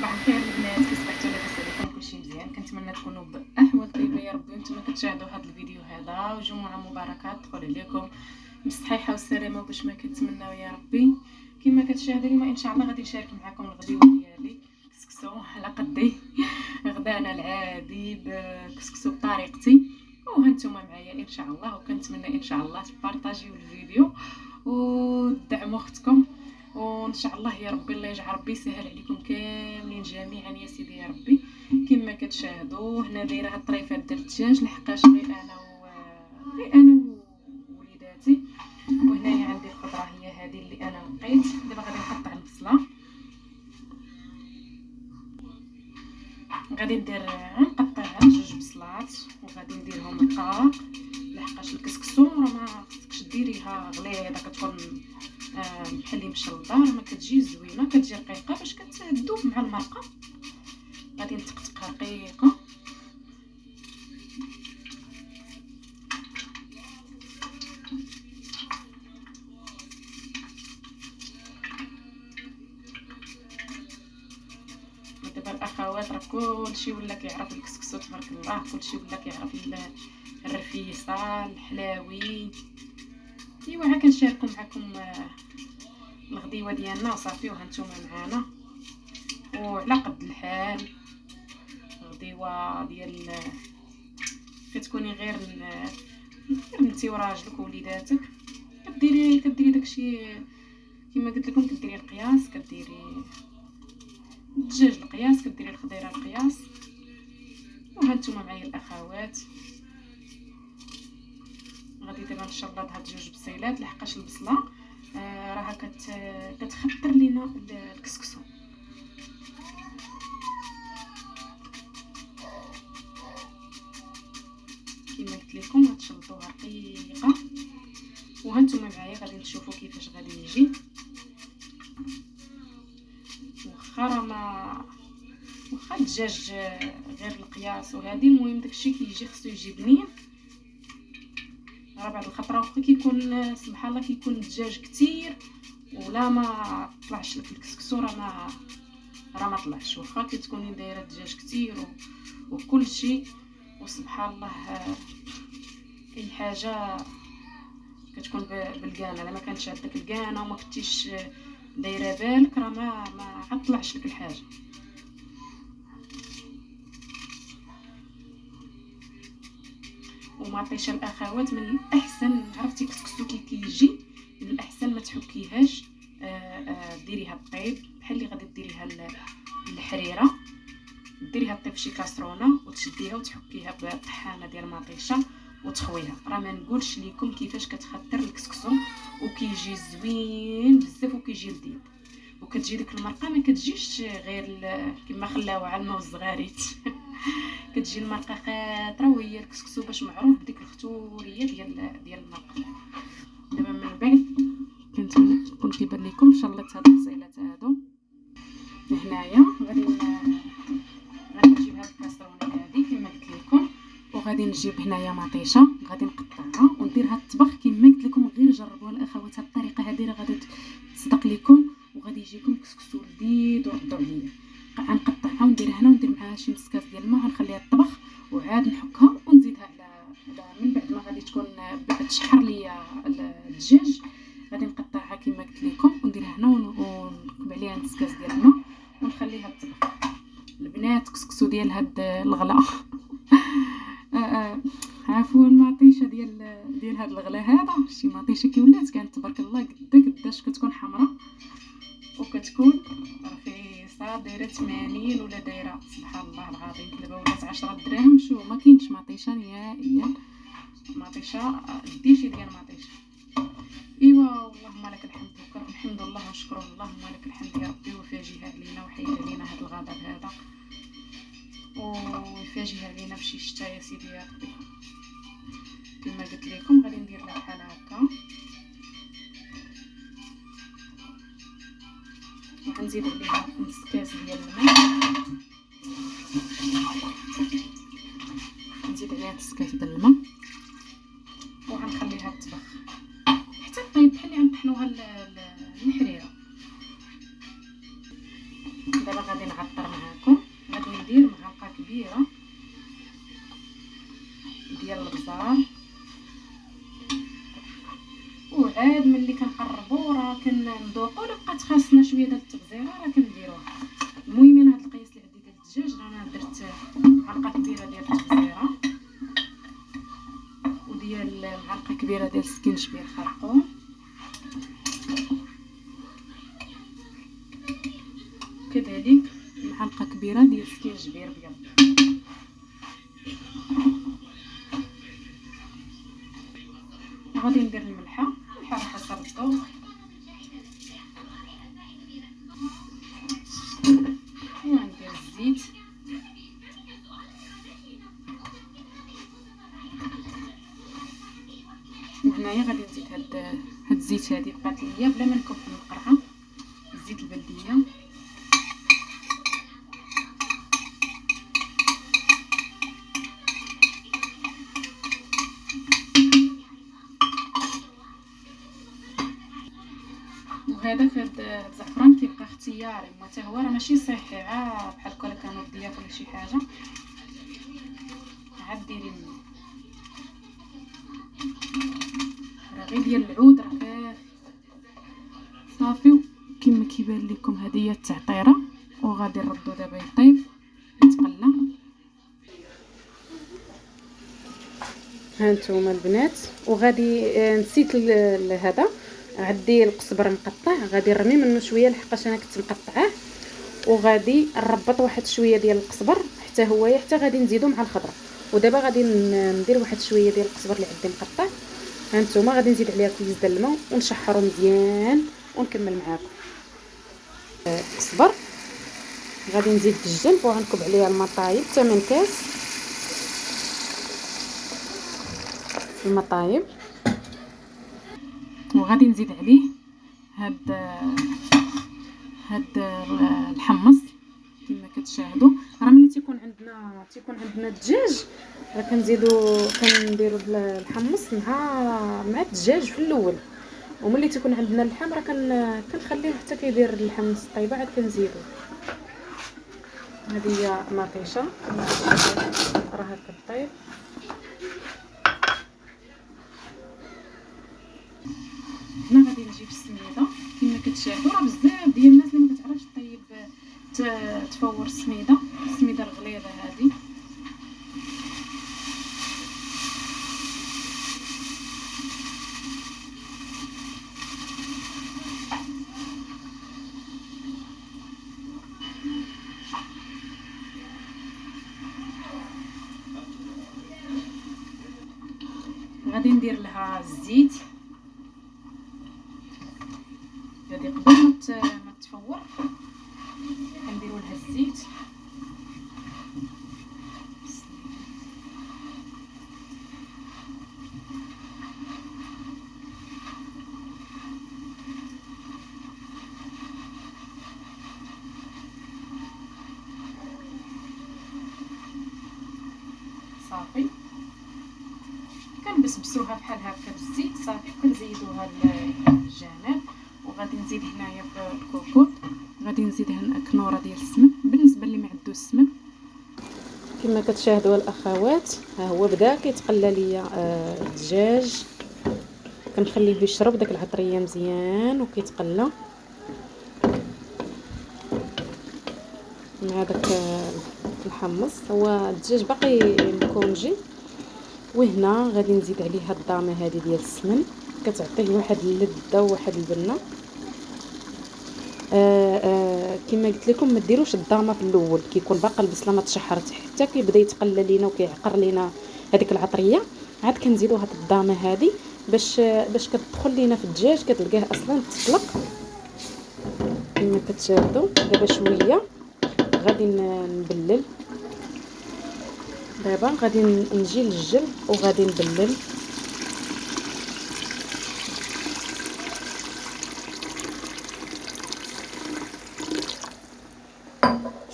صباح الخير البنات، كي صبحتوا لاباس عليكم؟ كلشي مزيان؟ كنتمنى تكونوا باحوال طيبه يا ربي. وانتم كتشاهدوا هذا الفيديو هذا وجمعه مباركه تدخل عليكم بالصحيحه والسلامه وباش ما كنتمناو يا ربي. كما كتشاهدوا اليوم ان شاء الله غادي نشارك معكم الغديوه ديالي كسكسو على قدي. غدانا العادي بكسكسو بطريقتي وهانتوما معايا ان شاء الله، وكنتمنى ان شاء الله تبارطاجيو الفيديو ودعموا اختكم، وان شاء الله يا ربي الله يجعل ربي يسهل عليكم كاملين جميعا يا سيدي يا ربي. كما كتشاهدوا هنا دايره هاد الطريفات ديال الدجاج لحقاش غير انا ووليداتي. وهنايا عندي الخضره هي هذه اللي انا نقيت. دابا غادي نقطع البصله، غادي نقطعها جوج بصلات وغادي نديرهم رقاق لحقاش الكسكسو راه ما خصكش ديريها غليظه، كتكون بحال مشلضه، ما كتجي زوينه، كتجي رقيقه باش كتذوب مع المرقه. غادي نتقطقها رقيقه. دابا الاخوات راه كلشي ولا كيعرف الكسكسو تبارك الله، كلشي ولا كيعرف الرفيصه الحلاوي. ايوا ها كنشاركوا معكم الغديوه ديالنا وصافي، وهانتوما معانا وعلى قد الحال. غديوه ديال كتكوني غير انتي وراجلك ووليداتك، كديري داكشي كما قلت لكم، كديري القياس، كديري الدجاج القياس، كديري الخضيره القياس. وهانتوما معايا الاخوات. غادي دابا نشرب هاد جوج بصيلات لحقاش البصله راها كتخطر لينا الكسكسو. كما قلت لكم غتشلطوها رقيقه، وهانتوما معايا غادي نشوفوا كيفاش غادي يجي. واخا الدجاج غير القياس وهذه، المهم داكشي كيجي خصو يجي بنين. راه بعض الخطره واخا كيكون سبحان الله كيكون الدجاج كتير ولا ما طلعش لك الكسكسو، راه ما طلعش. واخا كتكوني دايره الدجاج كتير وكل شيء، وسبحان الله اي حاجه كتكون بالكانه. الا ما كانتش عندك الكانه وما كنتيش دايره بالك راه ما عطلعش لك الحاجه. ومعطيشه الاخوات من الاحسن، عرفتي كسكسو كي كيجي من الاحسن ما تحكيهاش، ديريها الطيب بحال اللي غادي ديريها الحريره. ديريها الطيب شي كاسرونه وتشديها وتحكيها بالطحانه ديال مطيشه وتخويها. راه ما نقولش لكم كيفاش كتخطر الكسكسو وكيجي زوين بزاف وكيجي لذيذ، وكتجي ديك المرقه ما كتجيش غير كما خلاوها على الماء والزغاريت. كتجي المرقه خاطره، وهي الكسكسو باش معروف بديك الختوريه ديال المرقه. دابا من بعد كنتمنى تكون كيبان لكم شلطت هاد البصيلات هادو. هنايا غادي نجيب هاد الكاسرونه هادي كما قلت لكم، وغادي نجيب هنايا مطيشه غادي نقطعها وندير هاد الطبخ كما قلت لكم. غير جربوها الاخوات، هاد الطريقه هادي راه غادي تصدق لكم وغادي يجيكم كسكسو لذيذ. وردوا عليا غنقطعها ونديرها هنا وندير معاها شي مسكات ديال الماء، غنخليها تطبخ وعاد نحكها ونزيدها على من بعد ما غادي تكون تشحر ليا الدجاج. غادي نقطعها كما قلت لكم ونديرها هنا ونقب عليها مسكات ديال الماء ونخليها تطبخ. البنات كسكسو ديال هاد الغلا عفوا المطيشه ديال هاد الغلا هذا، شي مطيشه كي ولات كانت تبارك الله قداش كتكون حمراء وكتكون رخيصه، دايره 80 ولا دايره سبحان الله العظيم دابا ولات 10 دراهم. شو ما كاينش مطيشه نهائيا، مطيشه ديشي ديال مطيشه. ايوا اللهم لك الحمد الحمد لله وشكر اللهم لك الحمد يا ربي، وفاجئها علينا وحيد علينا هذا الغضب هذا، ويفاجئها علينا بشي شتاء يا سيدي يا ربي. كما قلت لكم غادي ندير لها بحال هكا وغنزيد عليها نص كاس ديال الماء. نزيد عليها نص كاس ديال الماء وغنخليها تطبخ حتى طيب بحال اللي غنطحنوها الحريره. دابا غادي نعطر معاكم. غادي ندير معلقه كبيره ديال البزار، وعاد ملي كنقربوا راه كنذوقوا. الا بقات خاصنا شويه ديال التبزيره راه كنديروها. المهم انا هاد القياس اللي عندي ديال الدجاج، انا درت معلقه كبيره ديال التبزيره وديال معلقه كبيره ديال السكينجبير خرقوم، كذلك معلقه كبيره ديال السكينجبير ابيض. وغادي ندير الملحه على حسب الذوق، وندير الزيت. وهنايا غادي نزيد هاد الزيت هادي بقات ليا بلا ما نكب نقرها، الزيت البلديه. وهذاك الزعفران كيبقى اختياري، حتى هو راه ماشي صحي، بحال كون كانوا ديال ولا شي حاجه عاد ديري منه، راه غير ديال العود راه كافي صافي. كما كيبان لكم هذه هي التعطيره، وغادي نردو دابا يطيب يتقلى. ها نتوما البنات، وغادي نسيت هذا عندي القزبر مقطع، غادي نرمي منه شويه لحقاش انا كنت مقطعاه، وغادي نربط واحد شويه ديال القزبر حتى هو حتى غادي نزيدو مع الخضره. ودابا غادي ندير واحد شويه ديال القزبر اللي عندي مقطع. ها نتوما غادي نزيد عليها كويس ديال الماء ونشحرو مزيان ونكمل معاكم. القزبر غادي نزيد بالجنب وغنكب عليها الماء طايب 8 كاس الماء طايب، وغادي نزيد عليه هاد الحمص. كما كتشاهدوا راه ملي تيكون عندنا الدجاج راه كنديروا الحمص مع الدجاج في الاول، وملي تيكون عندنا اللحم راه كنخليه حتى كيدير الحمص طيبه عاد كنزيدو. هذه هي مطيشه راها كطيب. هنا غادي نجيب السميده. كما كتشاهدوا راه بزاف ديال الناس اللي ما كتعرفش طيب تفور السميده الغليظه هذه. غادي ندير لها الزيت هذه قبل ما تفور، كنديروا لها الزيت. صافي كنبسبسوها بحال هكا بالزيت صافي، كنزيدوها للجانب. وغادي نزيد هنايا في الكوكوط غادي نزيد هنا كنوره ديال السمن بالنسبه اللي ما عندوش السمن. كما كتشاهدوا الاخوات ها هو بدا كيتقلى ليا الدجاج، كنخليه يشرب داك العطريه مزيان وكيتقلى مع داك الحمص. هو الدجاج باقي مكونجي. وهنا غادي نزيد عليه هاد الضامه هذه ديال السمن، كتعطيه واحد اللذه وواحد البنه. كما قلت لكم ما ديروش الضامه في الاول، كيكون باقا البصله ما تشحرت حتى كيبدا يتقلى لينا وكيعقر لينا هذيك العطريه، عاد كنزيدوا هاد الضامه هذه باش كتدخل لينا في الدجاج كتلقاه اصلا تطلق. كما كتشاهدوا دابا شويه غادي نبلل. دابا غادي نجي للجلد وغادي نبلل.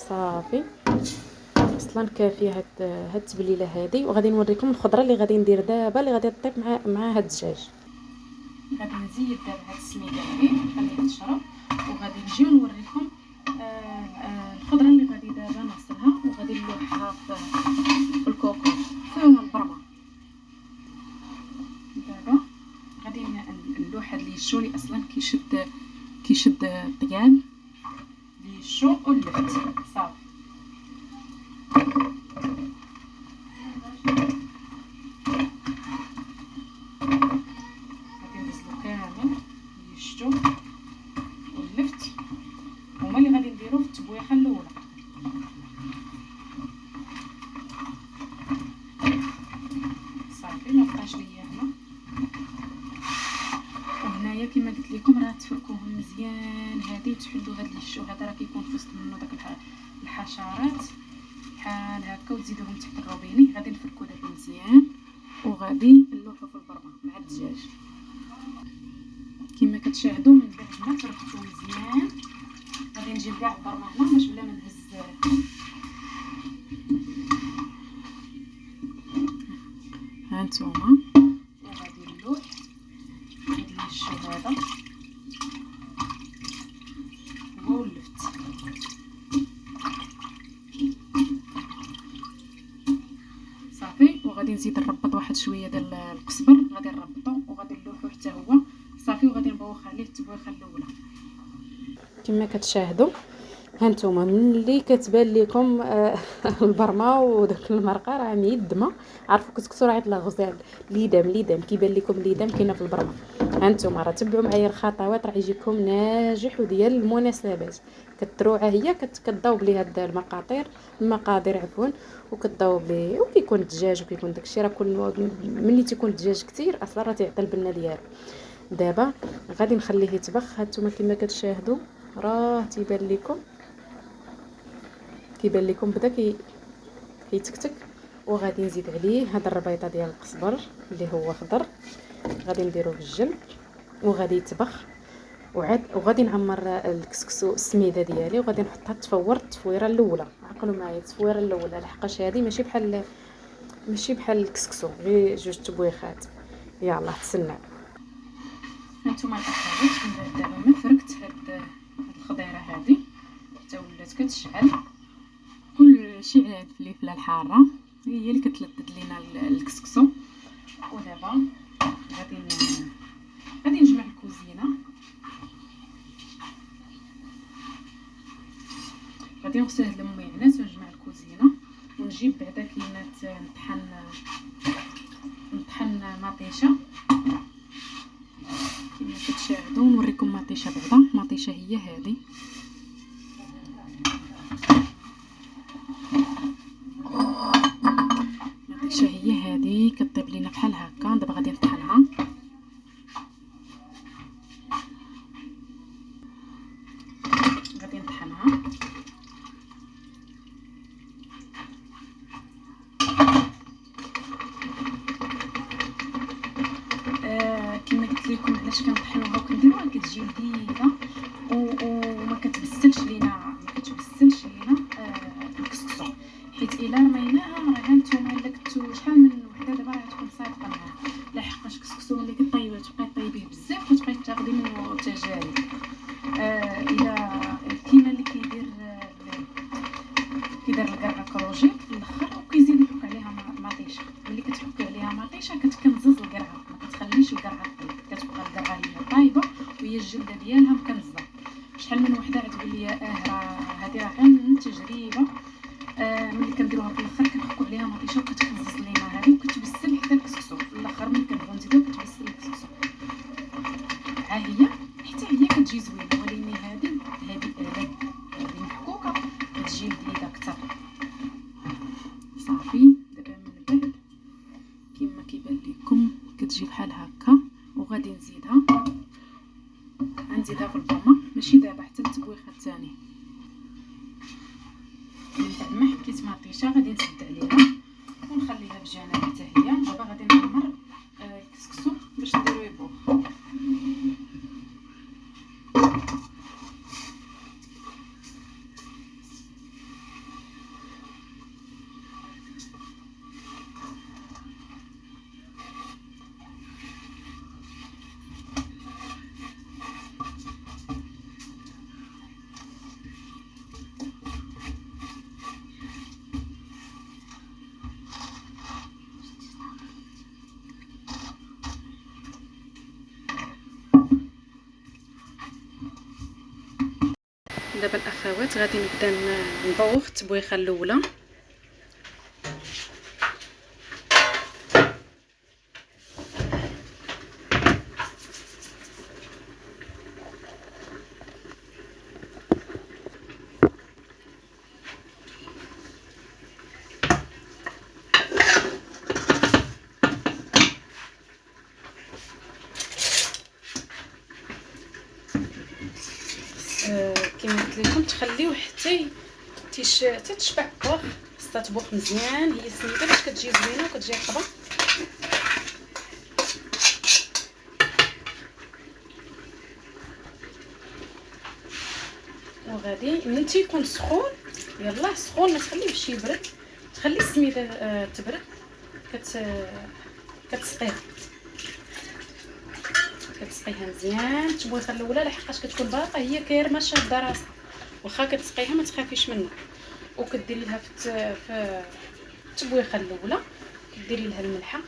صافي اصلا كافيه هاد التبليله هذه. وغادي نوريكم الخضره اللي غادي ندير دابا اللي غادي تطيب مع هاد الدجاج. غادي نزيد دابا هاد السميده هذه نخليها تشرب، وغادي نجي نوريكم في الكوكو في البرمه. دابا غادي نلوح هاد الشو اللي اصلا كيشد الطياب لي الشو واللفت صافي. غادي نزلو كامل لي الشو واللفت هما اللي غادي نديرو في التبويخه الاولى. صافي ما بقاش ليا هنا. وهنايا كما قلت لكم راه تفركوهم مزيان هادي وتحلوا هاد الشو هذا راه كيكون في وسط منه داك الحشرات بحال هكا وتزيدوهم تحت الروبيني. غادي نفركو دابا مزيان وغادي نلوحو في البرمه مع الدجاج كما كتشاهدوا. من بعد ما فركتو مزيان غادي نجيب كاع البرمه هنا باش بلا ما نهز هانتوما. وغادي نلوح هاد الشو هذا هو اللفت. صافي وغادي نزيد نربط واحد شويه ديال القزبر غادي نربطو وغادي نلوحو حتى هو صافي. وغادي نبوخ عليه التبويخه الاولى كما كتشاهدوا. هانتوما ملي كتبان لكم البرمه وداك المرقه راه ميدمه عرفوا كتكسوا راه يطلع غزال ليدام كيبان لكم ليدام كاينه في البرمه. هانتوما راه تبعوا معايا الخطوات راه يجيكم ناجح وديال المناسبات. كتروعه هي كتضاوب ليه هاد المقادير عفوا وكتضاوب ليه. وكيكون الدجاج وكيكون داكشي راه كل ملي تيكون الدجاج كتير اصلا راه تيعطي البنه ديالو. دابا غادي نخليه يطبخ. هانتوما كما كتشاهدوا راه كيبان لكم بدا كيتكتك. وغادي نزيد عليه هاد الربيطه ديال القزبر اللي هو خضر غادي نديروه في الجنب وغادي يطبخ. وغادي نعمر الكسكسو السميده ديالي وغادي نحطها تفور التفويره الاولى. عقلوا معايا التفويره الاولى لحقاش هذه ماشي بحال الكسكسو غير جوج تبويخات. يلا تسنى. هانتوما الاخوات دابا ما فركت هاد الخضيره هذه حتى ولات كتشعل كلشي على هاد الفليفله الحاره هي اللي كتلذذ لينا الكسكسو. ودابا غادي نجمع الكوزينه. غادي نغسل هاد المعينات ونجمع الكوزينه ونجيب بعدا كاينات نطحن مطيشه كما كتشاهدوا. نوريكم مطيشه بعدا. مطيشه هي هذه كطيب لينا بحال هكا. دابا غادي نطحنها. كما قلت لكم علاش كنطحنوها وكنديروها كتجي لذيذه وما كتبسلش لينا الكسكسو حيت الا رميناها راه هانتوما الا كنتو شحال من وحده دابا راه تكون صادقه معاها. لحقاش الكسكسو ملي كطيبيه تبقاي طيبيه بزاف وتبقاي تاخدي منه تجارب. الا كاين اللي كيدير الكرعه كروجيت في الاخر وكيزيد يحك عليها مطيشه. ملي كتحك عليها مطيشه كتكنزز الكرعه ما كتخليش الكرعه طيب كتبقى الكرعه هي طايبه وهي الجلده ديالها مكنزه. شحال من وحده تقول لي راه هذه راه غير من تجربه. ملي كنديروها في الاخر كنحكوا عليها مطيشه وكتكنزز لينا هذه وكتبسل حتى الكسكسو في الاخر. ملي كنبغيو نزيدو كتبسل الكسكسو ها هي حتى هي كتجي زوينه. ولكن هذه محكوكه كتجي لذيذه اكثر. صافي دابا من بعد كما كيبان لكم كتجي بحال هكا وغادي نزيدها في البرمه ماشي دابا حتى التبويخه الثانيه. من بعد ما حكيت مطيشه غادي نسد عليها ونخليها بجانب حتى هي. دابا غادي نعمر الكسكسو باش نديرو يبوخ. دابا الاخوات غادي نبدا نطوخ التبويخه الاولى. كما قلت لكم تخليوه حتى تشبع الطبخ، خصها تطبخ مزيان. هي السميده باش كتجي زوينه وكتجي رطبه. وغادي ملي تيكون سخون، يلاه سخون ما تخليوهش يبرد، تخلي السميده تبرد. كتسقيها مزيان. التبويخه الاولى لحقاش كتكون باقا هي كيرمه شاده راسها، واخا كتسقيها ما تخافيش منها. وكديري لها في التبويخه الاولى كديري لها الملحه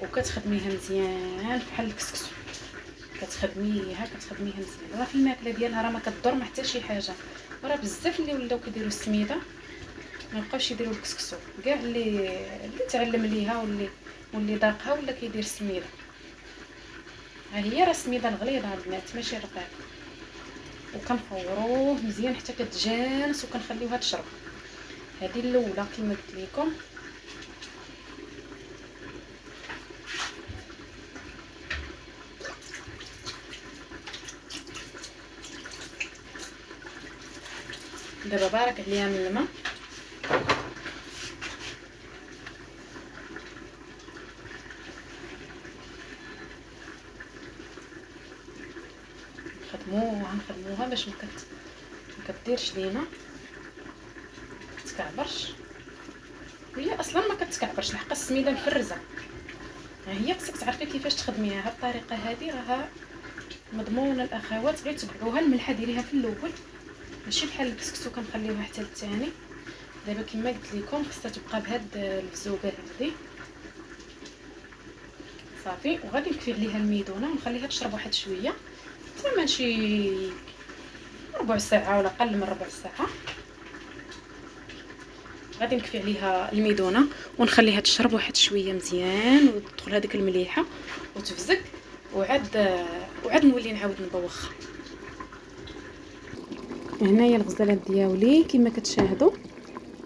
وكتخدميها مزيان بحال الكسكسو. كتخدميها مزيان. راه في الماكله ديالها راه ما كضر ما حتى شي حاجه. وراه بزاف اللي ولاو كيديروا السميده ما بقاوش يديروا الكسكسو. كاع اللي تعلم ليها واللي ذاقها ولا كيدير السميده. ها هي راه السميده الغليظه البنات ماشي رقيق. وكنفوروه مزيان حتى كتجانس وكنخليوها تشرب. هذه الاولى كما قلت لكم. دابا بارك عليها من الماء. نخدموها باش ما كديرش لينا كتكعبرش. هي اصلا ما كتكعبرش لحق السميده مفرزه. ها هي خصك تعرفي كيفاش تخدميها. هاد الطريقه هذه راها مضمونه الاخوات، غير تبعوها. الملحه ديريها في الاول ماشي بحال الكسكسو كنخليوها حتى للثاني. دابا كما قلت لكم خصها تبقى بهاد الفزوقه هذه صافي. وغادي نكفي عليها الميدونه ونخليها تشرب واحد شويه تما شي ربع ساعه ولا اقل من ربع ساعه. غادي نكفي عليها الميدونه ونخليها تشرب واحد شويه مزيان وتدخل هذيك المليحه وتفزك. وعاد نولي نعاود نطوخها. هنايا الغزالات ديالي كما كتشاهدوا.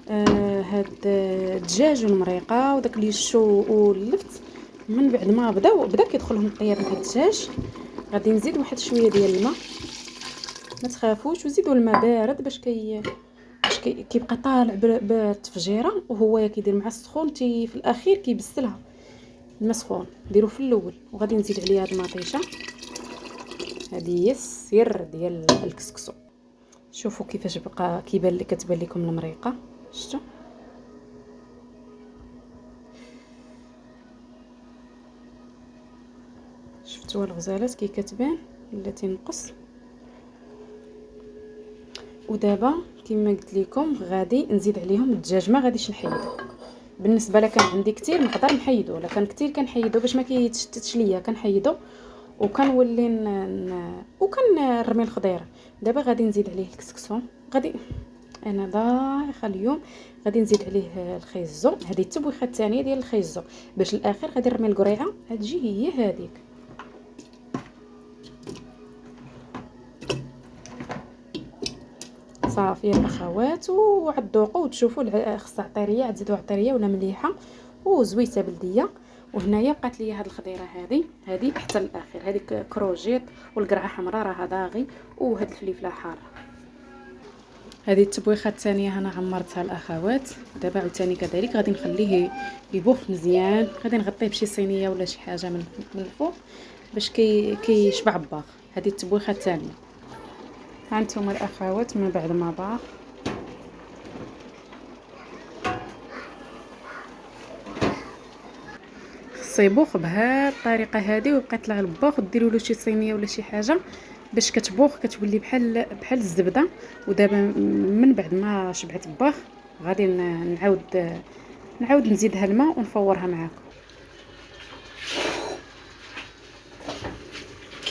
هاد الدجاج والمريقه وداك لي الشو واللفت من بعد ما بدا كيدخلهم الطياب ديال الدجاج. غادي نزيد واحد شويه ديال الماء، ما تخافوش. وزيدوا الماء بارد باش كيبقى طالع بالتفجيره وهو كيدير مع السخون في الاخير كيبسلها. الماء سخون ديروه في الاول. وغادي نزيد عليها هاد المطيشه. هذه هي السر ديال الكسكسو. شوفوا كيفاش بقى كتبان لكم المريقه. شفتوا الغزالات كي كتبان ولا تنقص. ودابا كما قلت لكم غادي نزيد عليهم الدجاج. ما غاديش نحيدو. بالنسبه لك كان عندي كتير نقدر نحيدو، ولا كان كتير كنحيدو باش ما كيتشتتش ليا كنحيدو وكنولي وكنرمي الخضيره. دابا غادي نزيد عليه الكسكسو. غادي انا ضايخه اليوم. غادي نزيد عليه الخيزو. هذه التبويخه الثانيه ديال الخيزو. باش الاخر غادي نرمي القريعه. هتجي هي هذيك. صافي الاخوات. وعاد ذوقوا وتشوفوا خصها عطيريه عاد تزيدوا عطيريه ولا مليحه وزويته بلديه. وهنايا بقات لي هاد الخضيره هذه حتى الاخر. هذيك كروجيت والقرعه حمراء راها داغي وهاد الفليفله حاره. هذه التبويخه الثانيه انا عمرتها الاخوات. دابا عاوتاني كذلك غادي نخليه يبوخ مزيان. غادي نغطيه بشي صينيه ولا شي حاجه من الفوق باش كيشبع الباغ. هذه التبويخه الثانيه. ها انتم الاخوات من بعد ما باغ يبوخ بهذه الطريقه هذه. وبقات لها الباغ ديروا له شي صينيه ولا شي حاجه باش كتبوخ كتولي بحال الزبده. ودابا من بعد ما شبعت الباغ غادي نعاود نزيدها الماء ونفورها معاكم.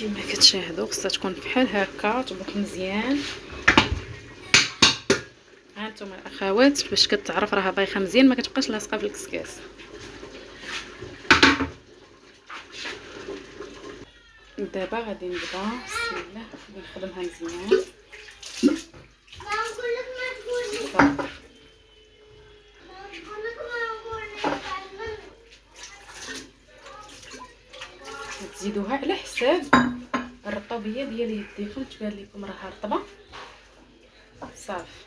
كما كتشاهدوا خصها تكون بحال هكا تطبخ مزيان. هانتوما الاخوات باش كتعرف راها بايخه مزيان ما كتبقاش لاصقه في الكسكاس. دابا غادي نبدا بسم الله نخدمها مزيان. تزيدوها على حساب الرطوبيه ديال يديكم، تبان لكم راها رطبه صافي.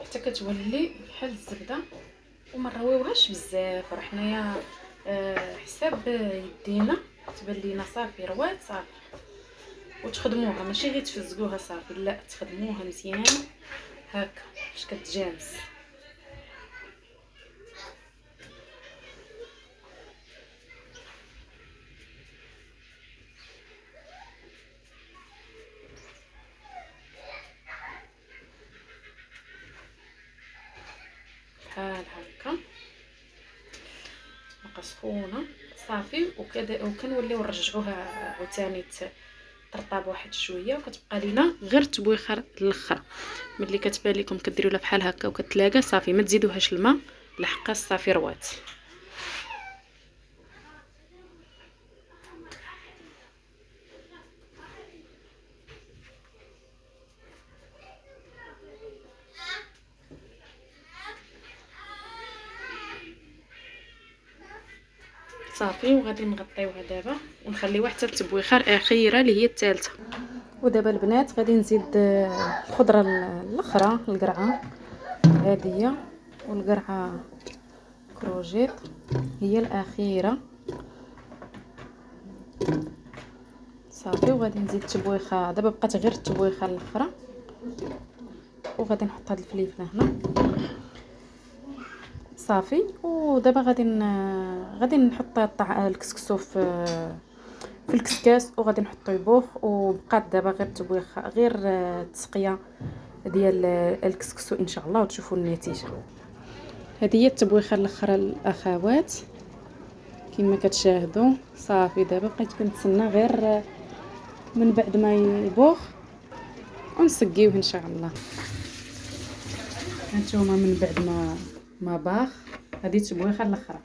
حتى كتولي بحال الزبده وما نرويوهاش بزاف، راه حنايا حساب يدينا تبان لينا صافي روات صافي. وتخدموها ماشي غير تفزقوها صافي، لا تخدموها مزيان هكا باش كتجانس. بحال هكا بقى سخونه صافي. وكنوليو نرجعوها عاوتاني ترطب واحد شويه، وكتبقى لينا غير تبويخه الاخر. ملي كتبان لكم كديروا لها بحال هكا وكتلاقى صافي، ما تزيدوهاش الماء لحقاش صافي روات. صافي وغادي نغطيوها دابا ونخليوها حتى التبويخه الاخيره اللي هي الثالثه. ودابا البنات غادي نزيد الخضره الاخرى، القرعه هاديه والقرعه كروجيت هي الاخيره صافي. وغادي نزيد التبويخه، دابا بقات غير التبويخه الاخرى، وغادي نحط هاد الفليفله هنا صافي. ودابا غادي نحط الكسكسو في الكسكاس وغادي نحطو يبوخ. وبقات دابا غير التبويخه، غير التسقيه ديال الكسكسو ان شاء الله، وتشوفوا النتيجه. هذه هي التبويخه الاخرى الاخوات كما كتشاهدوا صافي. دابا بقيت كنتسنى غير من بعد ما يبوخ ونسقيوه ان شاء الله. هانتوما من بعد ما باخ هذه التبويخه الاخرى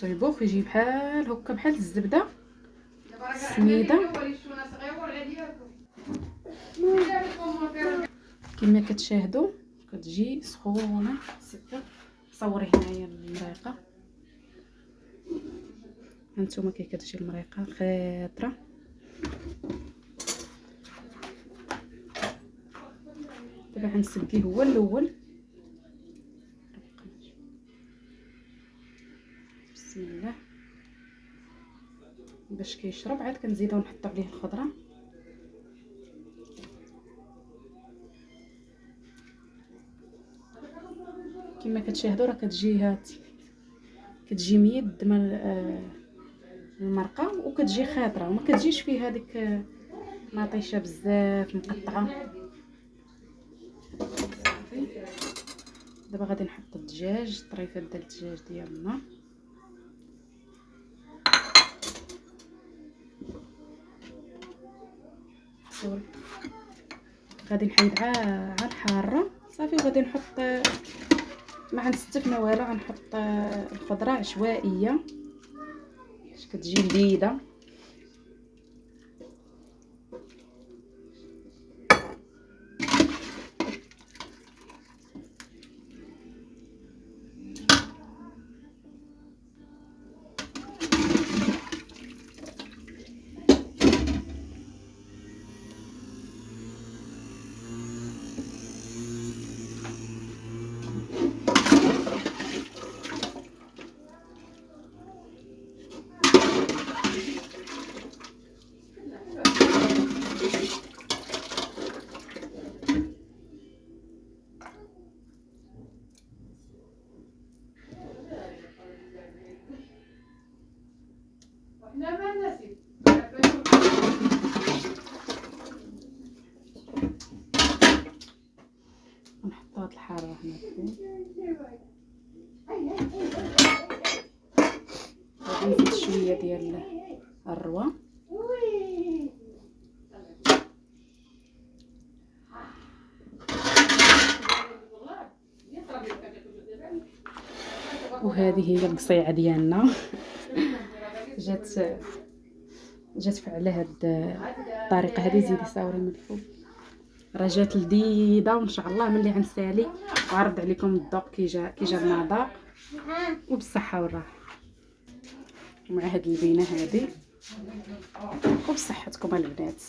يبوخ يجي بحال هكا بحال الزبده سميده كما كتشاهدوا. كتجي سخونه سته. صوري هنايا المريقه، هانتوما كي كتجي المريقه خاطره. دابا غنسقيه هو الاول بسم الله باش كيشرب. عاد كنزيدو نحطو عليه الخضره كما كتشاهدوا. راه كتجي ميد المرقه وكتجي خاطره وما كتجيش فيها ديك مطيشه بزاف مقطعه صافي. دابا غادي نحط الدجاج، طريفات ديال الدجاج ديالنا غادي نحيد على الحاره صافي. وغادي نحط ما غنستفنا والو، غنحط الخضره عشوائيه باش كتجي لذيذه. ونحطوا هاد الحاره هنا فوق. غادي نزيد شويه ديال الروه وهذه هي القصيعه ديالنا. جات على هاد الطريقه هذه. زيدي صاوري من الفوق، راه جات لذيذه وان شاء الله ملي غنسالي غنرد عليكم الذوق كي جا المذاق وبالصحه والراحه مع هاد البينه هذه وبصحتكم البنات.